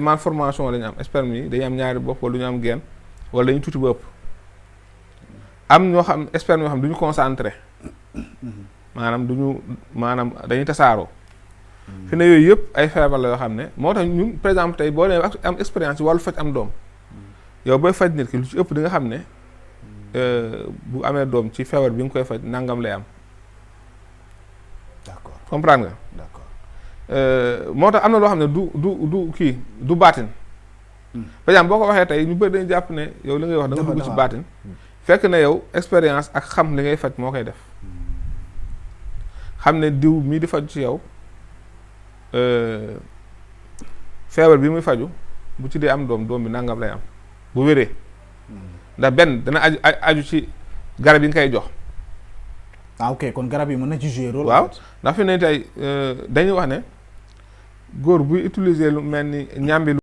malformation la ñu am sperme yi dañu am ñaari bopp wala du ñu am genn wala dañu tuuti ba ëpp am ñoo xam sperme yoo xam du ñu concentré maanaam maanaam dañuy tasaaroo fi ne yooyu yëpp ay feebar la yoo xam ne moo tax ñun par exemple tey boo nee am expérience ci wàllu faj am doom yow booy faj nit ki lu ci ëpp di nga xam ne bu amee doom ci feebar bi nga koy faj nangam lay am. d'accord comprendre nga. d'accord moo tax am na loo xam ne du kii du baatin. par exemple boo ko waxee tey ñu bëri dañu jàpp ne yow li ngay wax da nga dugg ci baatin. fekk na yow expérience ak xam li ngay faj moo koy def. xam ne diw mii di faju ci yow feebar bi muy faju bu ci dee am doom bi nangam lay am bu wéree. ndax benn dana aju ci garab yi nga koy jox. ah ok kon garab yi mën na ci jouer rôle. waaw ndax fi ne tey dañuy wax ne góor buy utiliser lu mel ni ñàmbi